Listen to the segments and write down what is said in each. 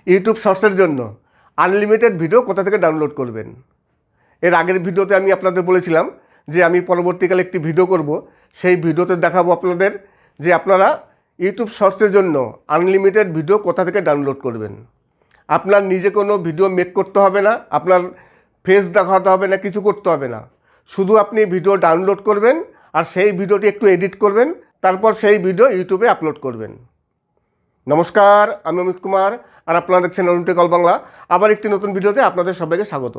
YouTube শর্টসের জন্য unlimited video কোথা থেকে ডাউনলোড করবেন। এর আগের ভিডিওতে আমি আপনাদের বলেছিলাম যে আমি পরবর্তীকালে একটি ভিডিও করব, সেই ভিডিওতে দেখাবো আপনাদের যে আপনারা ইউটিউব শর্টসের জন্য আনলিমিটেড ভিডিও কোথা থেকে ডাউনলোড করবেন। আপনার নিজে কোনো ভিডিও মেক করতে হবে না, আপনার ফেস দেখাতে হবে না, কিছু করতে হবে না। শুধু আপনি ভিডিও ডাউনলোড করবেন আর সেই ভিডিওটি একটু এডিট করবেন, তারপর সেই ভিডিও ইউটিউবে আপলোড করবেন। নমস্কার, আমি অমিত কুমার আর আপনারা দেখছেন অরুণ টেকল বাংলা। আবার একটি নতুন ভিডিওতে আপনাদের সবাইকে স্বাগত।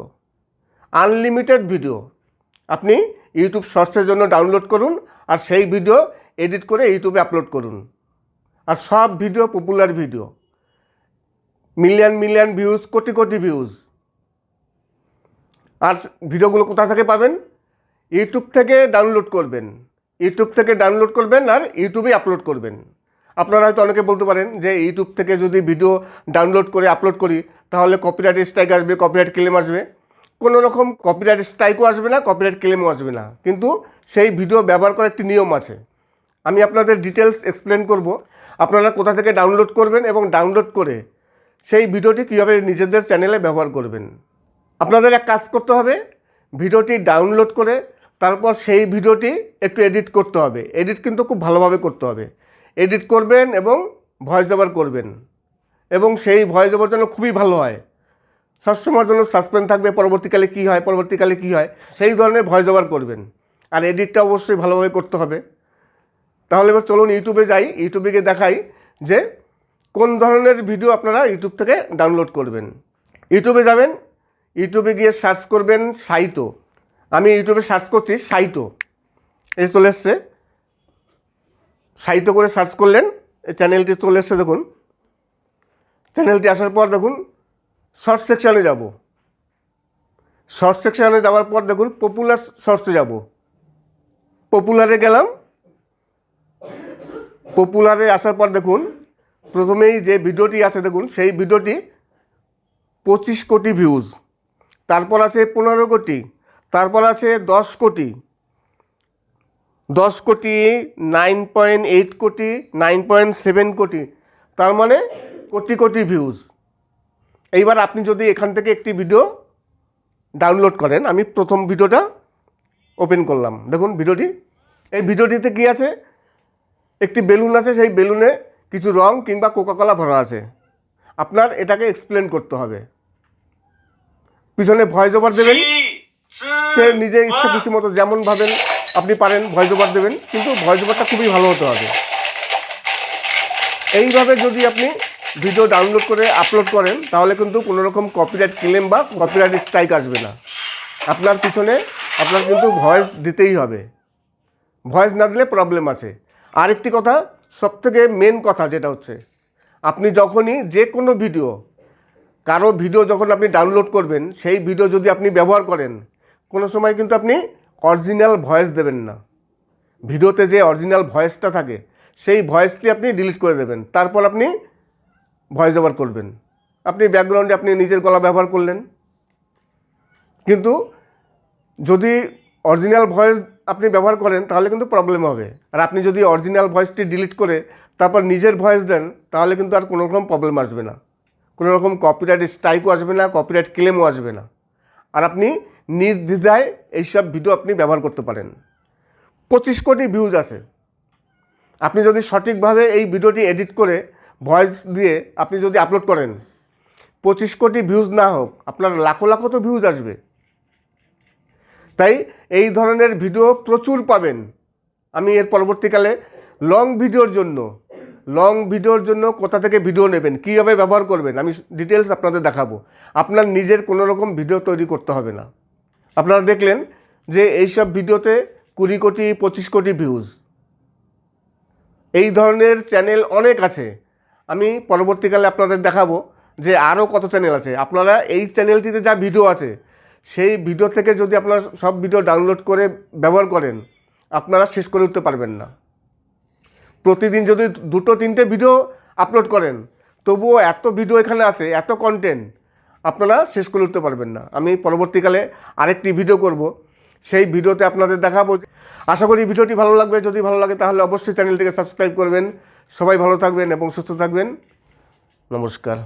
আনলিমিটেড ভিডিও আপনি ইউটিউব শর্টসের জন্য ডাউনলোড করুন আর সেই ভিডিও এডিট করে ইউটিউবে আপলোড করুন। আর সব video popular video, million million views, crore crore views. আর ভিডিওগুলো কোথা থেকে পাবেন? ইউটিউব থেকে ডাউনলোড করবেন, ইউটিউব থেকে ডাউনলোড করবেন আর ইউটিউবে আপলোড করবেন। আপনারা হয়তো অনেকে বলতে পারেন যে ইউটিউব থেকে যদি ভিডিও ডাউনলোড করে আপলোড করি তাহলে কপিরাইট স্ট্রাইক আসবে, কপিরাইট ক্লেম আসবে। কোনো রকম কপিরাইট স্ট্রাইকও আসবে না, কপিরাইট ক্লেমও আসবে না, কিন্তু সেই ভিডিও ব্যবহার করার একটি নিয়ম আছে। আমি আপনাদের ডিটেলস এক্সপ্লেন করব, আপনারা কোথা থেকে ডাউনলোড করবেন এবং ডাউনলোড করে সেই ভিডিওটি কীভাবে নিজেদের চ্যানেলে ব্যবহার করবেন। আপনাদের এক কাজ করতে হবে, ভিডিওটি ডাউনলোড করে তারপর সেই ভিডিওটি একটু এডিট করতে হবে। এডিট কিন্তু খুব ভালোভাবে করতে হবে। এডিট করবেন এবং ভয়েস ওভার করবেন, এবং সেই ভয়েস ওভার যেন খুবই ভালো হয়, সবসময়ের জন্য সাসপেন্স থাকবে পরবর্তীকালে কী হয়, পরবর্তীকালে কী হয়, সেই ধরনের ভয়েস ওভার করবেন। আর এডিটটা অবশ্যই ভালোভাবে করতে হবে। তাহলে এবার চলুন ইউটিউবে যাই, ইউটিউবে গিয়ে দেখাই যে কোন ধরনের ভিডিও আপনারা ইউটিউব থেকে ডাউনলোড করবেন। ইউটিউবে যাবেন, ইউটিউবে গিয়ে সার্চ করবেন সাইটো। আমি ইউটিউবে সার্চ করছি সাইটো, এই চলে এসছে। সাইটো করে সার্চ করলেন, এই চ্যানেলটি চলে এসছে। দেখুন চ্যানেলটি আসার পর দেখুন শর্ট সেকশানে যাব। শর্ট সেকশানে যাওয়ার পর দেখুন পপুলার শর্টসে যাব। পপুলারে গেলাম। পপুলারে আসার পর দেখুন প্রথমেই যে ভিডিওটি আছে দেখুন সেই ভিডিওটি 25 কোটি ভিউজ, তারপর আছে 15 কোটি, তারপর আছে 10 কোটি, 10 কোটি, 9.8 কোটি, 9.7 কোটি, তার মানে কোটি কোটি ভিউজ। এইবার আপনি যদি এখান থেকে একটি ভিডিও ডাউনলোড করেন, আমি প্রথম ভিডিওটা ওপেন করলাম। দেখুন ভিডিওটি, এই ভিডিওটিতে কী আছে? একটি বেলুন আছে, সেই বেলুনে কিছু রং কিংবা কোকাকোলা ভরা আছে। আপনার এটাকে এক্সপ্লেন করতে হবে। পিছনে ভয়েস ওভার দেবেন, সে নিজে ইচ্ছা খুশি মতো যেমন ভাবেন আপনি পারেন ভয়েস ওভার দেবেন, কিন্তু ভয়েস ওভারটা খুবই ভালো হতে হবে। এইভাবে যদি আপনি ভিডিও ডাউনলোড করে আপলোড করেন তাহলে কিন্তু কোনো রকম কপিরাইট ক্লেম বা কপিরাইট স্ট্রাইক আসবে না। আপনার পিছনে আপনার কিন্তু ভয়েস দিতেই হবে, ভয়েস না দিলে প্রবলেম আছে। আরেকটি কথা, সবথেকে মেন কথা যেটা হচ্ছে, আপনি যখনই যে কোনো ভিডিও, কারো ভিডিও যখন আপনি ডাউনলোড করবেন, সেই ভিডিও যদি আপনি ব্যবহার করেন, কোনো সময় কিন্তু আপনি অরিজিনাল ভয়েস দেবেন না। ভিডিওতে যে অরিজিনাল ভয়েসটা থাকে সেই ভয়েসটি আপনি ডিলিট করে দেবেন, তারপর আপনি ভয়েস ওভার করবেন। আপনি ব্যাকগ্রাউন্ডে আপনি নিজের গলা ব্যবহার করলেন, কিন্তু যদি অরিজিনাল ভয়েস আপনি ব্যবহার করেন তাহলে কিন্তু প্রবলেম হবে। আর আপনি যদি অরিজিনাল ভয়েসটি ডিলিট করে তারপর নিজের ভয়েস দেন তাহলে কিন্তু আর কোনো রকম প্রবলেম আসবে না, কোনো রকম কপিরাইট স্ট্রাইকও আসবে না, কপিরাইট ক্লেমও আসবে না। আর আপনি নির্দ্বিধায় এইসব ভিডিও আপনি ব্যবহার করতে পারেন। 25 কোটি ভিউজ আছে। আপনি যদি সঠিকভাবে এই ভিডিওটি এডিট করে ভয়েস দিয়ে আপনি যদি আপলোড করেন, 25 কোটি ভিউজ না হোক, আপনার লাখো লাখো তো ভিউজ আসবে। তাই এই ধরনের ভিডিও প্রচুর পাবেন। আমি এর পরবর্তীকালে লং ভিডিওর জন্য কোথা থেকে ভিডিও নেবেন, কীভাবে ব্যবহার করবেন, আমি ডিটেলস আপনাদের দেখাবো। আপনার নিজের কোনো রকম ভিডিও তৈরি করতে হবে না। আপনারা দেখলেন যে এইসব ভিডিওতে 20 কোটি, 25 কোটি ভিউজ। এই ধরনের চ্যানেল অনেক আছে। আমি পরবর্তীকালে আপনাদের দেখাবো যে আরও কত চ্যানেল আছে। আপনারা এই চ্যানেলটিতে যা ভিডিও আছে সেই ভিডিও থেকে যদি আপনারা সব ভিডিও ডাউনলোড করে ব্যবহার করেন, আপনারা শেষ করে উঠতে পারবেন না। প্রতিদিন যদি 2-3টে ভিডিও আপলোড করেন, তবুও এত ভিডিও এখানে আছে, এত কন্টেন্ট, আপনারা শেষ করে উঠতে পারবেন না। আমি পরবর্তীকালে আরেকটি ভিডিও করব, সেই ভিডিওতে আপনাদের দেখাবো। আশা করি ভিডিওটি ভালো লাগবে। যদি ভালো লাগে তাহলে অবশ্যই চ্যানেলটিকে সাবস্ক্রাইব করবেন। সবাই ভালো থাকবেন এবং সুস্থ থাকবেন। নমস্কার।